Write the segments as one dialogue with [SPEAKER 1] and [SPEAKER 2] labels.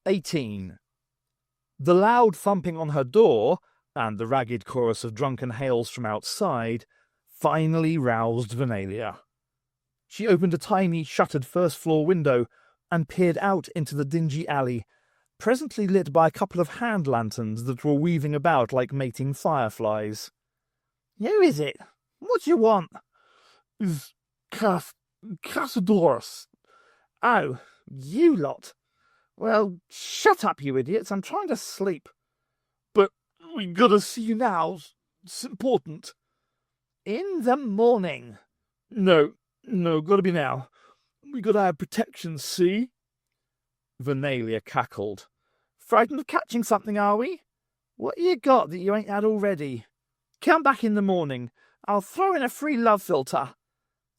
[SPEAKER 1] 18. The loud thumping on her door, and the ragged chorus of drunken hails from outside, finally roused Vernalia. She opened a tiny, shuttered first-floor window and peered out into the dingy alley, presently lit by a couple of hand lanterns that were weaving about like mating fireflies. "Who is it? What do you want?" "Is Casadorus." "Oh, you lot. Well, shut up, you idiots. I'm trying to sleep." "But we gotta see you now. It's important." "In the morning." No, gotta be now. We gotta have protection, see?" Vernalia cackled. "Frightened of catching something, are we? What you got that you ain't had already? Come back in the morning. I'll throw in a free love philter."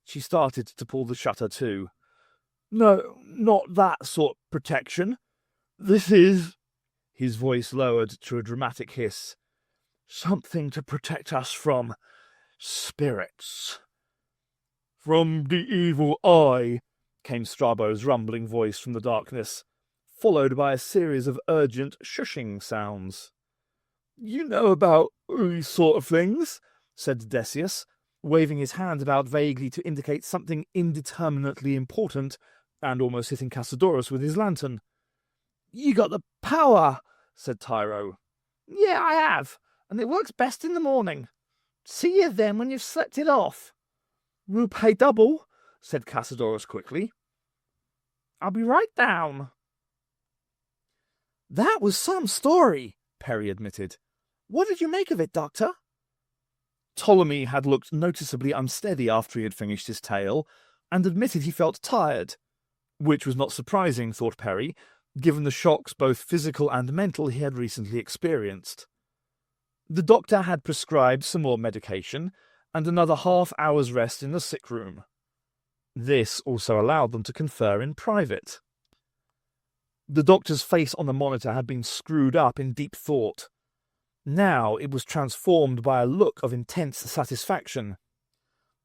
[SPEAKER 1] She started to pull the shutter to. "No, not that sort of protection. This is," his voice lowered to a dramatic hiss, "something to protect us from spirits." "From the evil eye," came Strabo's rumbling voice from the darkness, followed by a series of urgent shushing sounds. "You know about these sort of things," said Decius, waving his hand about vaguely to indicate something indeterminately important, and almost hitting Cassiodorus with his lantern. "You got the power," said Tyro. "Yeah, I have, and it works best in the morning. See you then when you've slept it off." "We'll pay double," said Cassiodorus quickly. "I'll be right down." "That was some story," Perry admitted. "What did you make of it, Doctor?" Ptolemy had looked noticeably unsteady after he had finished his tale, and admitted he felt tired, which was not surprising, thought Perry, given the shocks both physical and mental he had recently experienced. The doctor had prescribed some more medication, and another half-hour's rest in the sick room. This also allowed them to confer in private. The doctor's face on the monitor had been screwed up in deep thought. Now it was transformed by a look of intense satisfaction.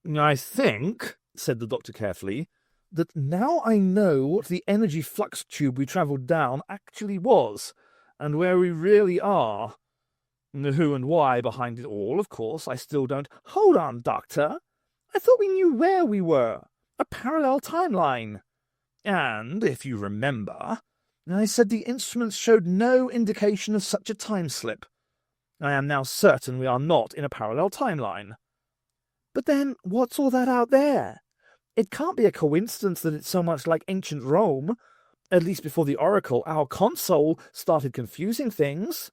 [SPEAKER 1] "I think," said the doctor carefully, "that now I know what the energy flux tube we travelled down actually was, and where we really are. The who and why behind it all, of course, I still don't—" "Hold on, Doctor. I thought we knew where we were. A parallel timeline." "And, if you remember, I said the instruments showed no indication of such a time slip. I am now certain we are not in a parallel timeline." "But then, what's all that out there? It can't be a coincidence that it's so much like ancient Rome, at least before the Oracle, our console, started confusing things."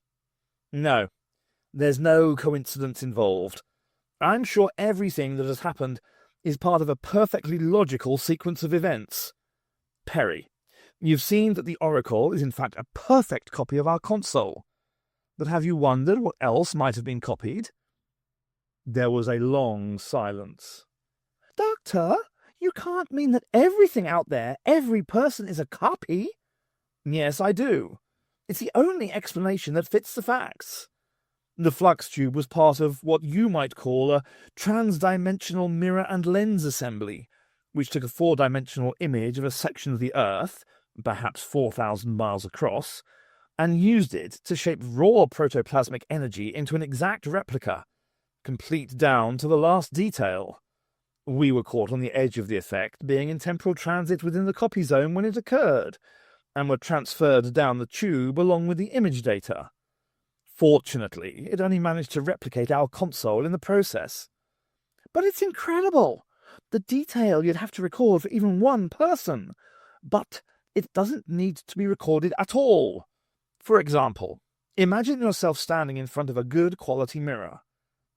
[SPEAKER 1] "No, there's no coincidence involved. I'm sure everything that has happened is part of a perfectly logical sequence of events. Perry, you've seen that the Oracle is in fact a perfect copy of our console. But have you wondered what else might have been copied?" There was a long silence. "Doctor, you can't mean that everything out there, every person, is a copy?" "Yes, I do. It's the only explanation that fits the facts. The flux tube was part of what you might call a trans-dimensional mirror and lens assembly, which took a four-dimensional image of a section of the Earth, perhaps 4,000 miles across, and used it to shape raw protoplasmic energy into an exact replica, complete down to the last detail. We were caught on the edge of the effect, being in temporal transit within the copy zone when it occurred, and were transferred down the tube along with the image data. Fortunately, it only managed to replicate our console in the process." "But it's incredible! The detail you'd have to record for even one person. But it doesn't need to be recorded at all. For example, imagine yourself standing in front of a good quality mirror.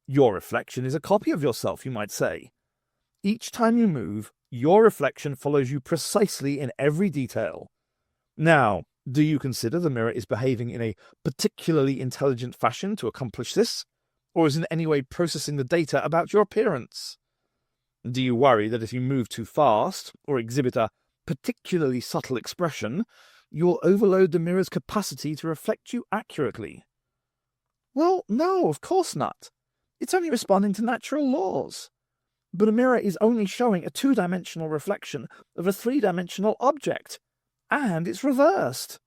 [SPEAKER 1] Your reflection is a copy of yourself, you might say. Each time you move, your reflection follows you precisely in every detail. Now, do you consider the mirror is behaving in a particularly intelligent fashion to accomplish this, or is in any way processing the data about your appearance? Do you worry that if you move too fast, or exhibit a particularly subtle expression, you'll overload the mirror's capacity to reflect you accurately?" "Well, no, of course not. It's only responding to natural laws. But a mirror is only showing a two-dimensional reflection of a three-dimensional object, and it's reversed.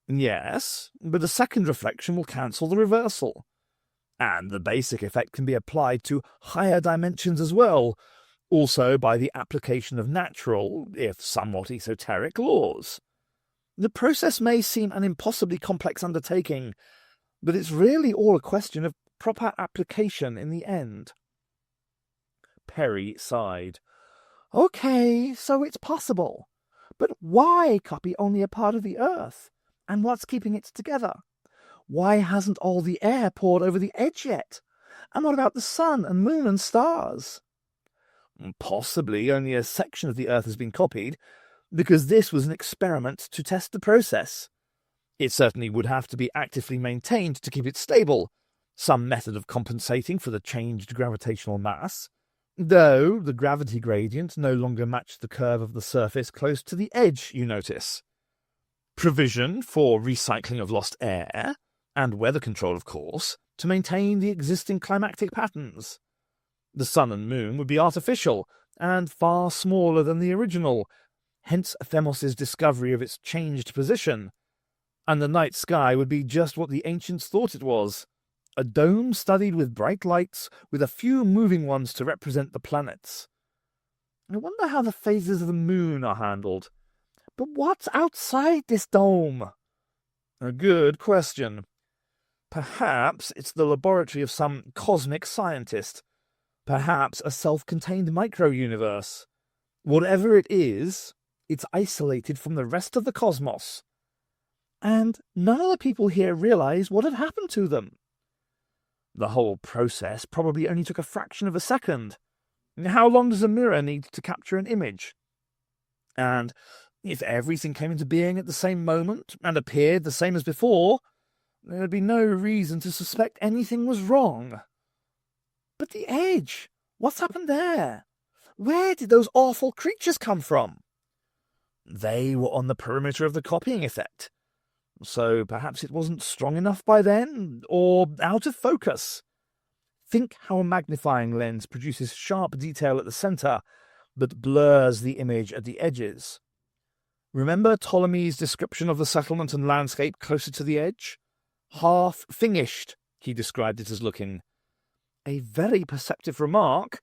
[SPEAKER 1] Yes, but a second reflection will cancel the reversal. And the basic effect can be applied to higher dimensions as well, also by the application of natural, if somewhat esoteric, laws. The process may seem an impossibly complex undertaking, but it's really all a question of proper application in the end. Perry sighed. Okay, so it's possible. But why copy only a part of the Earth? And what's keeping it together? Why hasn't all the air poured over the edge yet? And what about the sun and moon and stars? Possibly only a section of the Earth has been copied, because this was an experiment to test the process. It certainly would have to be actively maintained to keep it stable, some method of compensating for the changed gravitational mass, though the gravity gradient no longer matched the curve of the surface close to the edge, you notice. Provision for recycling of lost air, and weather control, of course, to maintain the existing climatic patterns. The sun and moon would be artificial, and far smaller than the original, hence Themos's discovery of its changed position, and the night sky would be just what the ancients thought it was, a dome studded with bright lights, with a few moving ones to represent the planets. I wonder how the phases of the moon are handled. But what's outside this dome? A good question. Perhaps it's the laboratory of some cosmic scientist. Perhaps a self-contained micro-universe. Whatever it is, it's isolated from the rest of the cosmos. And none of the people here realize what had happened to them. The whole process probably only took a fraction of a second. How long does a mirror need to capture an image? And if everything came into being at the same moment and appeared the same as before, there would be no reason to suspect anything was wrong. But the edge, what's happened there? Where did those awful creatures come from? They were on the perimeter of the copying effect. So perhaps it wasn't strong enough by then, or out of focus. Think how a magnifying lens produces sharp detail at the center, but blurs the image at the edges. Remember Ptolemy's description of the settlement and landscape closer to the edge? Half finished, he described it as looking. A very perceptive remark,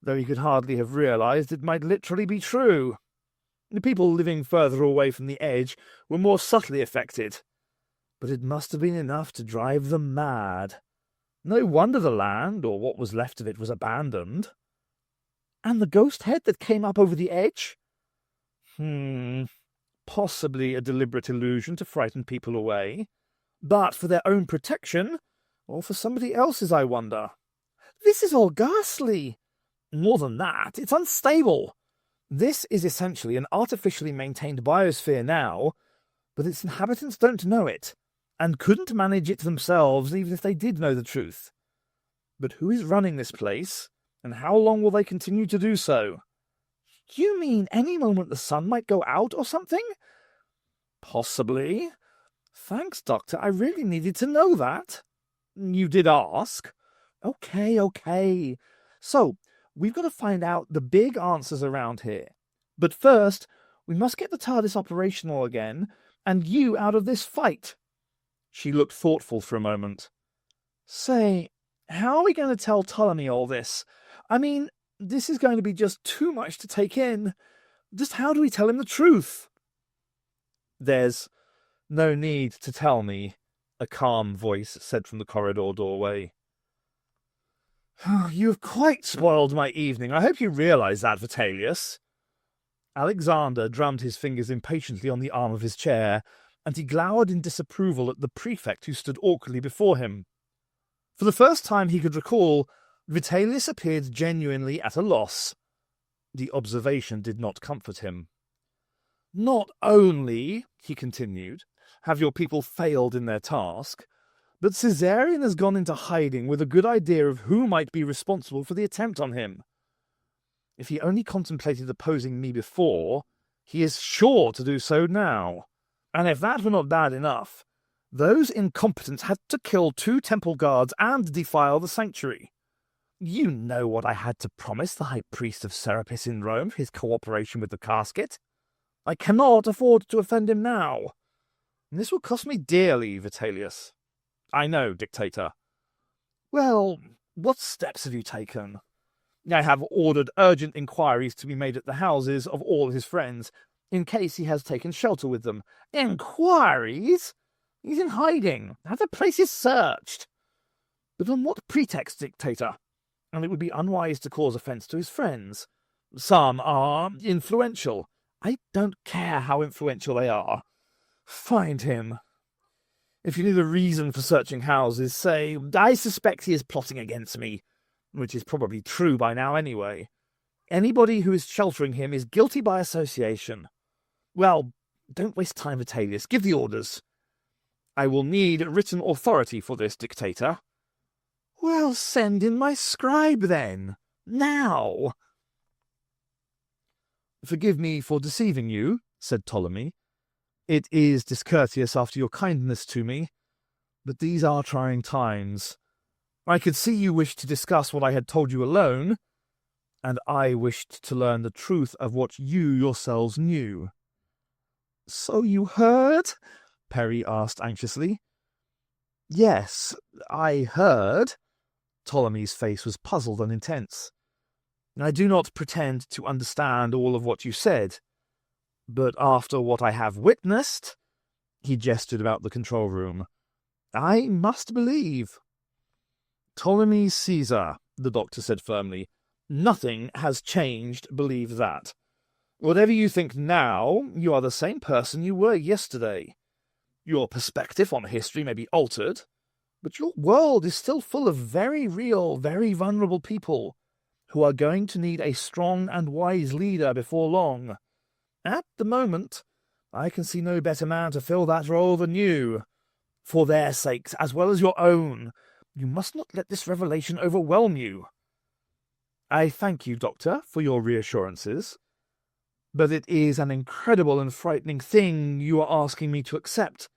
[SPEAKER 1] though he could hardly have realized it might literally be true. The people living further away from the edge were more subtly affected, but it must have been enough to drive them mad. No wonder the land, or what was left of it, was abandoned. And the ghost head that came up over the edge? Possibly a deliberate illusion to frighten people away. But for their own protection, or for somebody else's, I wonder. This is all ghastly. More than that, it's unstable. This is essentially an artificially maintained biosphere now, but its inhabitants don't know it, and couldn't manage it themselves even if they did know the truth. But who is running this place, and how long will they continue to do so? You mean any moment the sun might go out or something? Possibly. Thanks, Doctor, I really needed to know that. You did ask. Okay. So, we've got to find out the big answers around here. But first, we must get the TARDIS operational again, and you out of this fight. She looked thoughtful for a moment. Say, how are we going to tell Ptolemy all this? I mean, this is going to be just too much to take in. Just how do we tell him the truth? There's no need to tell me, a calm voice said from the corridor doorway. You have quite spoiled my evening. I hope you realize that, Vitellius. Alexander drummed his fingers impatiently on the arm of his chair, and he glowered in disapproval at the prefect who stood awkwardly before him. For the first time he could recall, Vitellius appeared genuinely at a loss. The observation did not comfort him. Not only, he continued, have your people failed in their task, but Caesarion has gone into hiding with a good idea of who might be responsible for the attempt on him. If he only contemplated opposing me before, he is sure to do so now. And if that were not bad enough, those incompetents had to kill 2 temple guards and defile the sanctuary. You know what I had to promise the high priest of Serapis in Rome for his cooperation with the casket. I cannot afford to offend him now. This will cost me dearly, Vitellius. I know, Dictator. Well, what steps have you taken? I have ordered urgent inquiries to be made at the houses of all his friends, in case he has taken shelter with them. Inquiries? He's in hiding. Have the places searched. But on what pretext, Dictator? And it would be unwise to cause offence to his friends. Some are influential. I don't care how influential they are. Find him. If you knew the reason for searching houses, say, I suspect he is plotting against me, which is probably true by now anyway. Anybody who is sheltering him is guilty by association. Well, don't waste time, Vitellius. Give the orders. I will need written authority for this, Dictator. Well, send in my scribe, then. Now. Forgive me for deceiving you, said Ptolemy. It is discourteous after your kindness to me, but these are trying times. I could see you wished to discuss what I had told you alone, and I wished to learn the truth of what you yourselves knew. So you heard? Perry asked anxiously. Yes, I heard. Ptolemy's face was puzzled and intense. I do not pretend to understand all of what you said, but after what I have witnessed, he gestured about the control room, I must believe. Ptolemy Caesar, the doctor said firmly. Nothing has changed, believe that. Whatever you think now, you are the same person you were yesterday. Your perspective on history may be altered, but your world is still full of very real, very vulnerable people who are going to need a strong and wise leader before long. At the moment, I can see no better man to fill that role than you. For their sakes, as well as your own, you must not let this revelation overwhelm you. I thank you, Doctor, for your reassurances, but it is an incredible and frightening thing you are asking me to accept,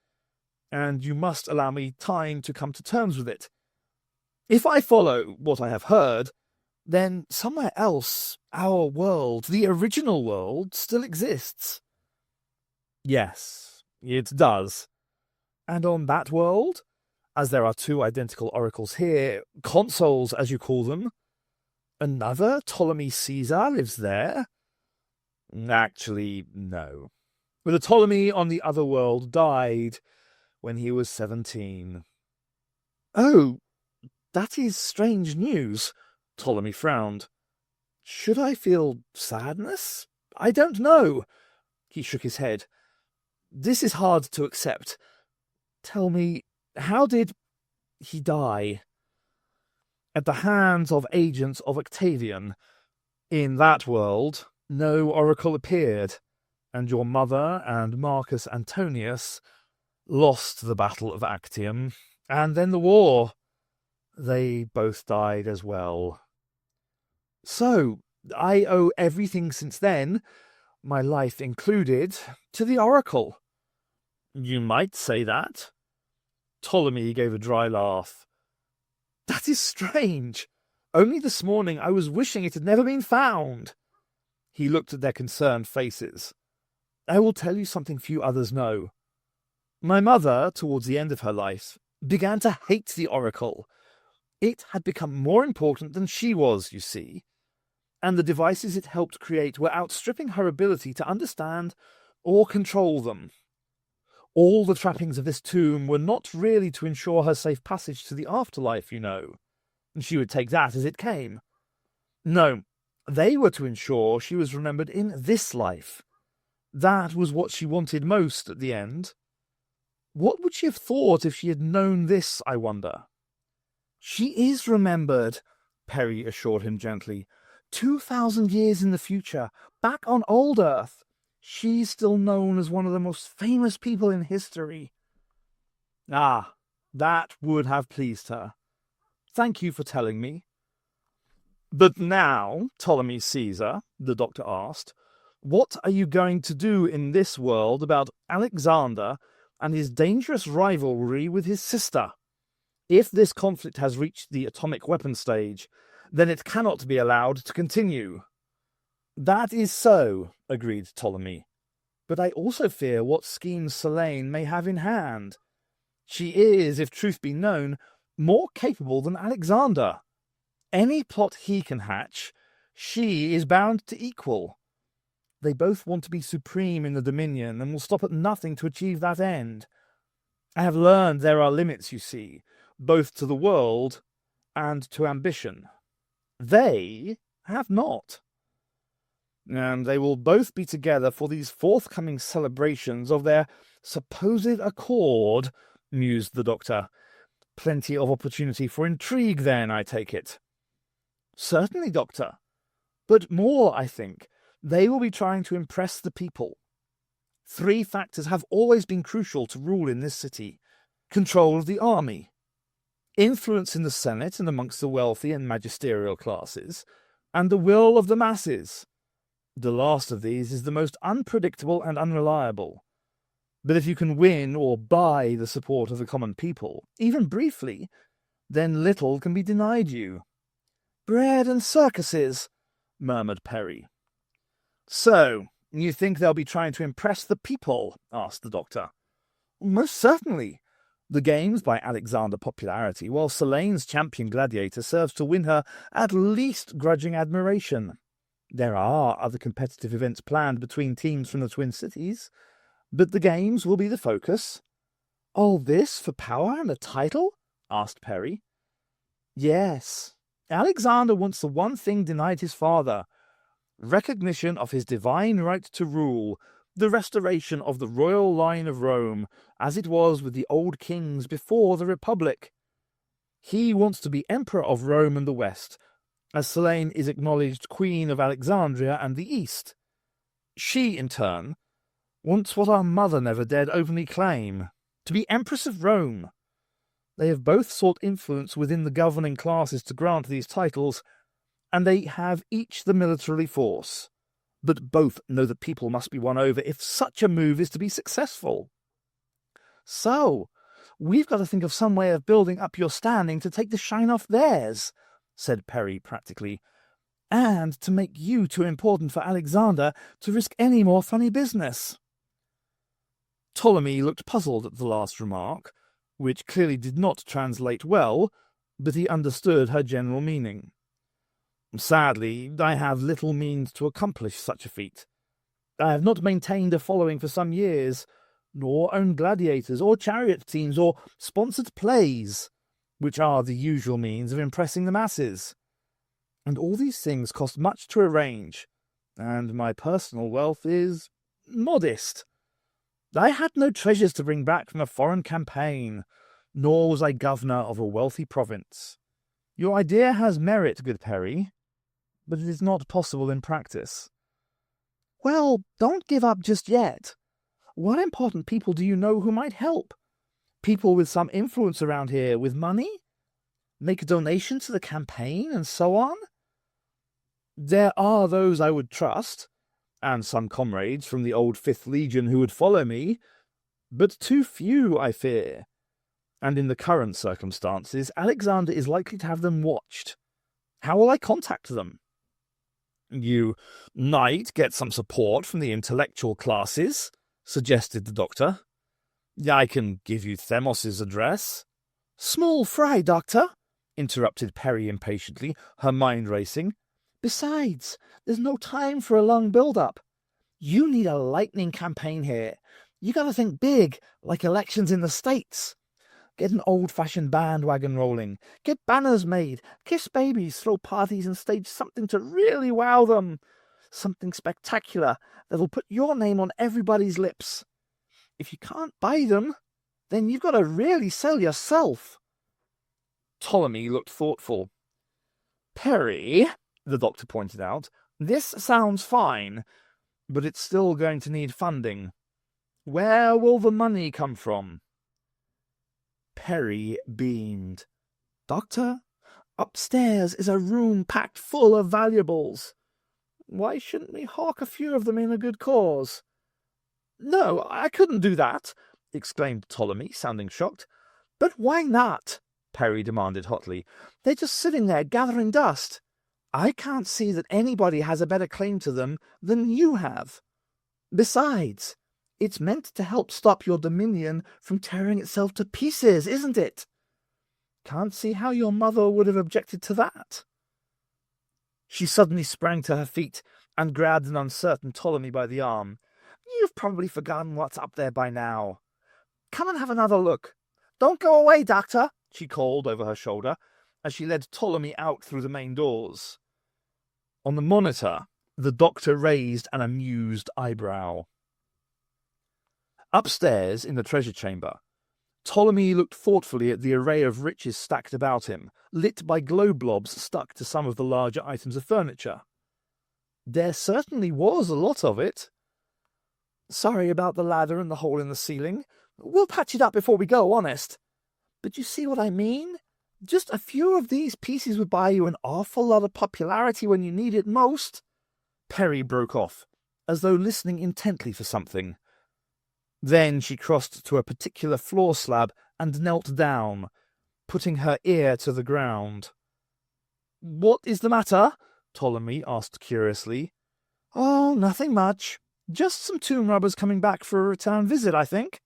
[SPEAKER 1] and you must allow me time to come to terms with it. If I follow what I have heard, then somewhere else, our world, the original world, still exists. Yes, it does. And on that world, as there are two identical oracles here, consoles as you call them, another Ptolemy Caesar lives there? Actually, no. The Ptolemy on the other world died when he was 17. Oh, that is strange news. Ptolemy frowned. Should I feel sadness? I don't know. He shook his head. This is hard to accept. Tell me, how did he die? At the hands of agents of Octavian. In that world, no oracle appeared, and your mother and Marcus Antonius lost the Battle of Actium, and then the war. They both died as well. So, I owe everything since then, my life included, to the oracle. You might say that. Ptolemy gave a dry laugh. That is strange. Only this morning I was wishing it had never been found. He looked at their concerned faces. I will tell you something few others know. My mother, towards the end of her life, began to hate the oracle. It had become more important than she was, you see, and the devices it helped create were outstripping her ability to understand or control them. All the trappings of this tomb were not really to ensure her safe passage to the afterlife, you know, and she would take that as it came. No, they were to ensure she was remembered in this life. That was what she wanted most at the end. What would she have thought if she had known this, I wonder? She is remembered, Perry assured him gently. 2,000 years in the future, back on old Earth. She's still known as one of the most famous people in history. Ah, that would have pleased her. Thank you for telling me. But now, Ptolemy Caesar, the doctor asked, what are you going to do in this world about Alexander and his dangerous rivalry with his sister? If this conflict has reached the atomic weapon stage, then it cannot be allowed to continue. That is so, agreed Ptolemy. But I also fear what schemes Selene may have in hand. She is, if truth be known, more capable than Alexander. Any plot he can hatch, she is bound to equal. They both want to be supreme in the Dominion and will stop at nothing to achieve that end. I have learned there are limits, you see, both to the world and to ambition. They have not. And they will both be together for these forthcoming celebrations of their supposed accord, mused the doctor. Plenty of opportunity for intrigue, then, I take it. Certainly, Doctor. But more, I think. They will be trying to impress the people. 3 factors have always been crucial to rule in this city. Control of the army, influence in the Senate and amongst the wealthy and magisterial classes, and the will of the masses. The last of these is the most unpredictable and unreliable. But if you can win or buy the support of the common people, even briefly, then little can be denied you. Bread and circuses, murmured Perry. So, you think they'll be trying to impress the people? Asked the doctor. Most certainly. The games by Alexander popularity, while Selene's champion gladiator serves to win her at least grudging admiration. There are other competitive events planned between teams from the Twin Cities, but the games will be the focus. All this for power and a title? Asked Perry. Yes. Alexander wants the one thing denied his father, recognition of his divine right to rule, the restoration of the royal line of Rome, as it was with the old kings before the Republic. He wants to be Emperor of Rome and the West, as Selene is acknowledged Queen of Alexandria and the East. She, in turn, wants what our mother never dared openly claim, to be Empress of Rome. They have both sought influence within the governing classes to grant these titles, and they have each the military force. But both know that people must be won over if such a move is to be successful. So, we've got to think of some way of building up your standing to take the shine off theirs, said Perry practically, and to make you too important for Alexander to risk any more funny business. Ptolemy looked puzzled at the last remark, which clearly did not translate well, but he understood her general meaning. Sadly, I have little means to accomplish such a feat. I have not maintained a following for some years, nor owned gladiators, or chariot teams, or sponsored plays, which are the usual means of impressing the masses. And all these things cost much to arrange, and my personal wealth is modest. I had no treasures to bring back from a foreign campaign, nor was I governor of a wealthy province. Your idea has merit, good Perry, but it is not possible in practice. Well, don't give up just yet. What important people do you know who might help? People with some influence around here, with money? Make a donation to the campaign, and so on? There are those I would trust, and some comrades from the old 5th Legion who would follow me, but too few, I fear. And in the current circumstances, Alexander is likely to have them watched. How will I contact them? You might get some support from the intellectual classes, suggested the doctor. I can give you Themos's address. Small fry, Doctor, interrupted Perry impatiently, her mind racing. Besides, there's no time for a long build-up. You need a lightning campaign here. You gotta think big, like elections in the States. Get an old-fashioned bandwagon rolling. Get banners made. Kiss babies, throw parties and stage something to really wow them. Something spectacular that'll put your name on everybody's lips. If you can't buy them, then you've got to really sell yourself. Ptolemy looked thoughtful. Perry, the doctor pointed out, this sounds fine, but it's still going to need funding. Where will the money come from? Perry beamed. Doctor, upstairs is a room packed full of valuables. Why shouldn't we hawk a few of them in a good cause? No, I couldn't do that, exclaimed Ptolemy, sounding shocked. But why not? Perry demanded hotly. They're just sitting there gathering dust. I can't see that anybody has a better claim to them than you have. Besides, it's meant to help stop your dominion from tearing itself to pieces, isn't it? Can't see how your mother would have objected to that." She suddenly sprang to her feet and grabbed an uncertain Ptolemy by the arm. "You've probably forgotten what's up there by now. Come and have another look. Don't go away, Doctor," she called over her shoulder as she led Ptolemy out through the main doors. On the monitor, the doctor raised an amused eyebrow. Upstairs in the treasure chamber, Ptolemy looked thoughtfully at the array of riches stacked about him, lit by glow blobs stuck to some of the larger items of furniture. There certainly was a lot of it. "Sorry about the ladder and the hole in the ceiling. We'll patch it up before we go, honest. But you see what I mean? Just a few of these pieces would buy you an awful lot of popularity when you need it most." Perry broke off, as though listening intently for something. Then she crossed to a particular floor slab and knelt down, putting her ear to the ground. "What is the matter?" Ptolemy asked curiously. "Oh, nothing much. Just some tomb robbers coming back for a return visit, I think."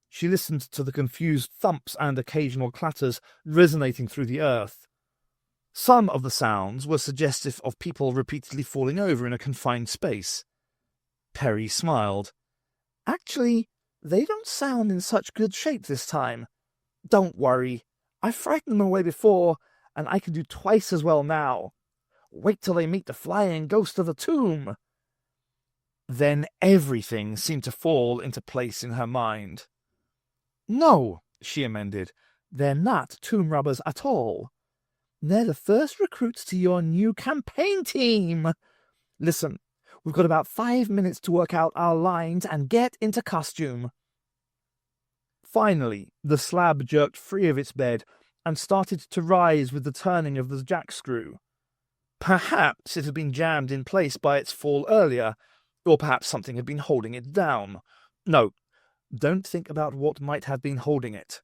[SPEAKER 1] She listened to the confused thumps and occasional clatters resonating through the earth. Some of the sounds were suggestive of people repeatedly falling over in a confined space. Perry smiled. "Actually, they don't sound in such good shape this time. Don't worry. I frightened them away before, and I can do twice as well now. Wait till they meet the flying ghost of the tomb." Then everything seemed to fall into place in her mind. "No," she amended, "they're not tomb robbers at all. They're the first recruits to your new campaign team. Listen, we've got about 5 minutes to work out our lines and get into costume." Finally, the slab jerked free of its bed and started to rise with the turning of the jackscrew. Perhaps it had been jammed in place by its fall earlier, or perhaps something had been holding it down. No, don't think about what might have been holding it.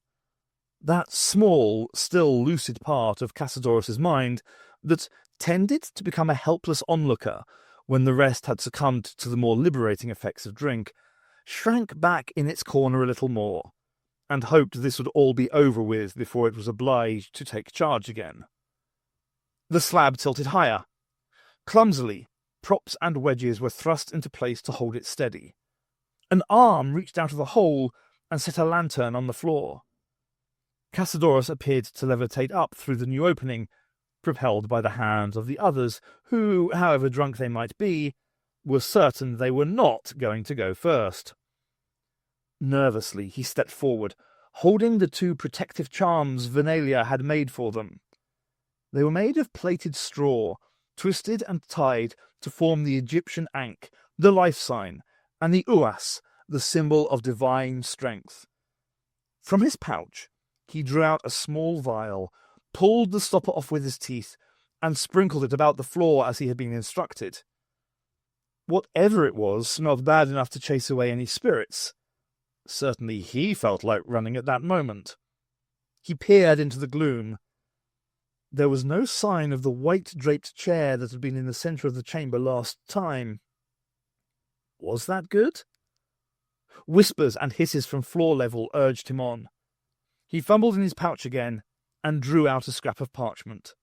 [SPEAKER 1] That small, still lucid part of Cassidorus's mind that tended to become a helpless onlooker when the rest had succumbed to the more liberating effects of drink, shrank back in its corner a little more, and hoped this would all be over with before it was obliged to take charge again. The slab tilted higher. Clumsily, props and wedges were thrust into place to hold it steady. An arm reached out of the hole and set a lantern on the floor. Cassidorus appeared to levitate up through the new opening, propelled by the hands of the others, who, however drunk they might be, were certain they were not going to go first. Nervously, he stepped forward, holding the 2 protective charms Venalia had made for them. They were made of plaited straw, twisted and tied to form the Egyptian Ankh, the life sign, and the Uas, the symbol of divine strength. From his pouch, he drew out a small vial, pulled the stopper off with his teeth, and sprinkled it about the floor as he had been instructed. Whatever it was smelled bad enough to chase away any spirits. Certainly he felt like running at that moment. He peered into the gloom. There was no sign of the white-draped chair that had been in the centre of the chamber last time. Was that good? Whispers and hisses from floor level urged him on. He fumbled in his pouch again and drew out a scrap of parchment.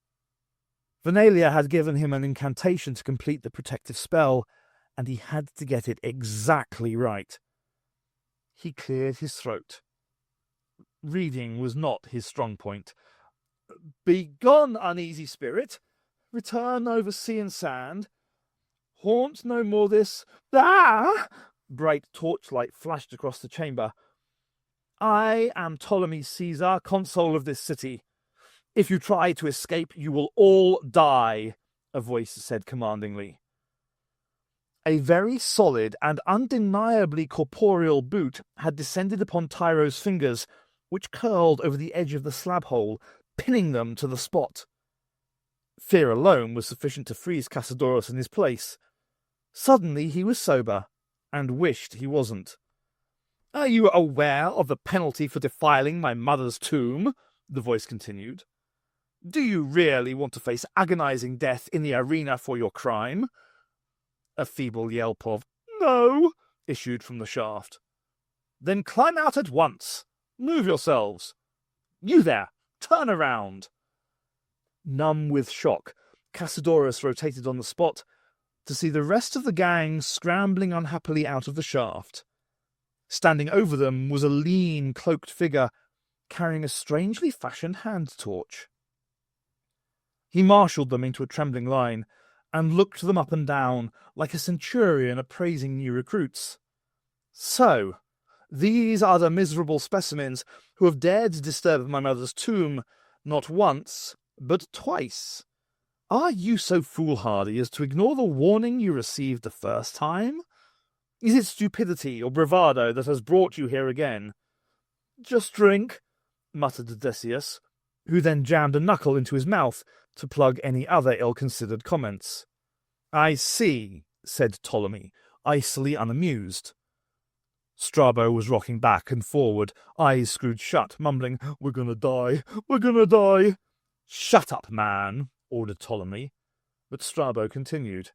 [SPEAKER 1] Venalia had given him an incantation to complete the protective spell, and he had to get it exactly right. He cleared his throat. Reading was not his strong point. "Begone, uneasy spirit. Return over sea and sand. Haunt no more this—" "Ah!" Bright torchlight flashed across the chamber. "I am Ptolemy Caesar, consul of this city. If you try to escape, you will all die," a voice said commandingly. A very solid and undeniably corporeal boot had descended upon Tyro's fingers, which curled over the edge of the slab hole, pinning them to the spot. Fear alone was sufficient to freeze Cassidorus in his place. Suddenly he was sober, and wished he wasn't. "Are you aware of the penalty for defiling my mother's tomb?" the voice continued. "Do you really want to face agonizing death in the arena for your crime?" A feeble yelp of No, issued from the shaft. Then climb out at once. Move yourselves. You there, turn around. Numb with shock, Cassidorus rotated on the spot to see the rest of the gang scrambling unhappily out of the shaft. Standing over them was a lean, cloaked figure carrying a strangely fashioned hand torch. He marshalled them into a trembling line and looked them up and down like a centurion appraising new recruits. So, these are the miserable specimens who have dared to disturb my mother's tomb, not once, but twice. Are you so foolhardy as to ignore the warning you received the first time? Is it stupidity or bravado that has brought you here again? Just drink, muttered Odysseus, who then jammed a knuckle into his mouth to plug any other ill-considered comments. I see, said Ptolemy, icily unamused. Strabo was rocking back and forward, eyes screwed shut, mumbling, "We're gonna die, we're gonna die." "Shut up, man," ordered Ptolemy, but Strabo continued.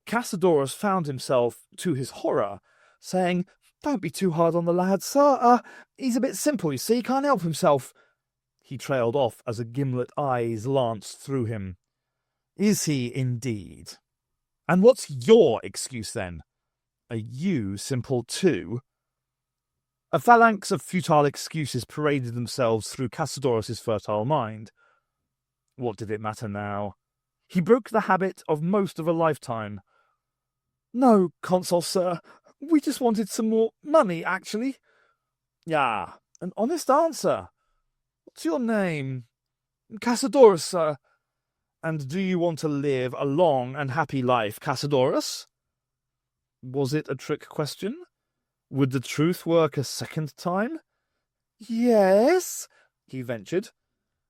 [SPEAKER 1] Cassidorus found himself, to his horror, saying, "Don't be too hard on the lad, sir. He's a bit simple, you see, can't help himself." He trailed off as a gimlet eyes lanced through him. "Is he indeed? And what's your excuse then? Are you simple too?" A phalanx of futile excuses paraded themselves through Cassidorus's fertile mind. What did it matter now? He broke the habit of most of a lifetime. "No, Consul, sir. We just wanted some more money, actually." "Yeah, an honest answer. What's your name?" "Cassidorus, sir." "And do you want to live a long and happy life, Cassidorus?" Was it a trick question? Would the truth work a second time? "Yes," he ventured.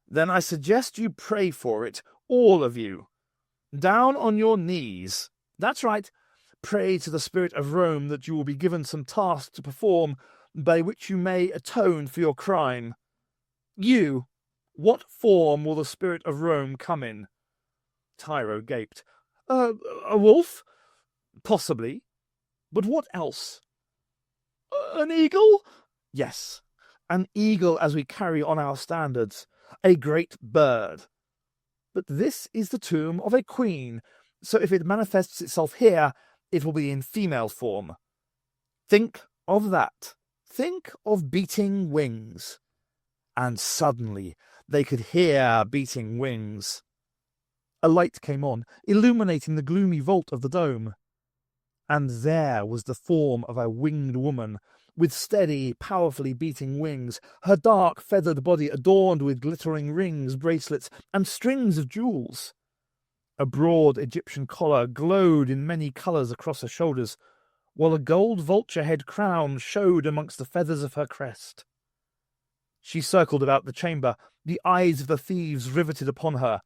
[SPEAKER 1] "Then I suggest you pray for it, all of you. Down on your knees. That's right. Pray to the spirit of Rome that you will be given some task to perform by which you may atone for your crime. You, what form will the spirit of Rome come in?" Tyro gaped. A wolf? Possibly. But what else?" "An eagle?" "Yes, an eagle as we carry on our standards. A great bird. But this is the tomb of a queen, so if it manifests itself here, it will be in female form. Think of that. Think of beating wings." And suddenly they could hear beating wings. A light came on, illuminating the gloomy vault of the dome. And there was the form of a winged woman, with steady, powerfully beating wings, her dark, feathered body adorned with glittering rings, bracelets, and strings of jewels. A broad Egyptian collar glowed in many colours across her shoulders, while a gold vulture head crown showed amongst the feathers of her crest. She circled about the chamber, the eyes of the thieves riveted upon her.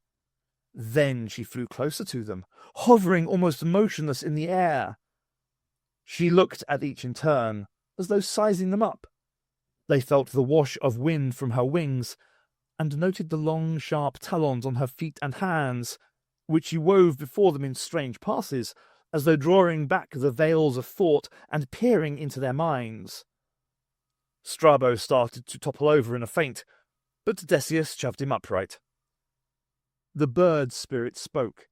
[SPEAKER 1] Then she flew closer to them, hovering almost motionless in the air. She looked at each in turn, as though sizing them up. They felt the wash of wind from her wings, and noted the long, sharp talons on her feet and hands, which she wove before them in strange passes, as though drawing back the veils of thought and peering into their minds. Strabo started to topple over in a faint, but Odysseus shoved him upright. The bird spirit spoke.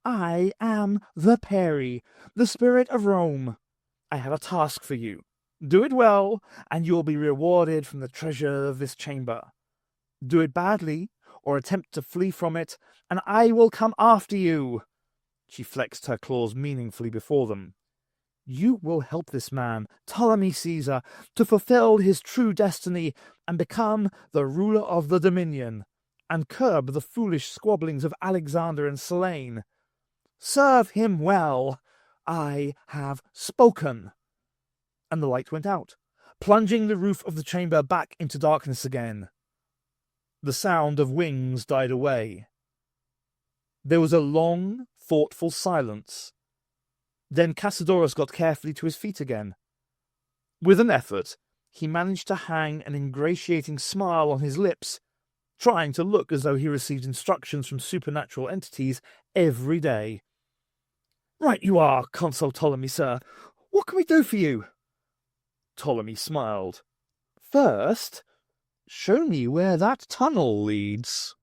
[SPEAKER 1] "I am the Peri, the spirit of Rome. I have a task for you. Do it well, and you will be rewarded from the treasure of this chamber. Do it badly, or attempt to flee from it, and I will come after you." She flexed her claws meaningfully before them. "You will help this man, Ptolemy Caesar, to fulfill his true destiny and become the ruler of the Dominion, and curb the foolish squabblings of Alexander and Selene. Serve him well. I have spoken." And the light went out, plunging the roof of the chamber back into darkness again. The sound of wings died away. There was a long, thoughtful silence. Then Cassidorus got carefully to his feet again. With an effort, he managed to hang an ingratiating smile on his lips, trying to look as though he received instructions from supernatural entities every day. Right you are, Consul Ptolemy, sir. What can we do for you? Ptolemy smiled. First, show me where that tunnel leads.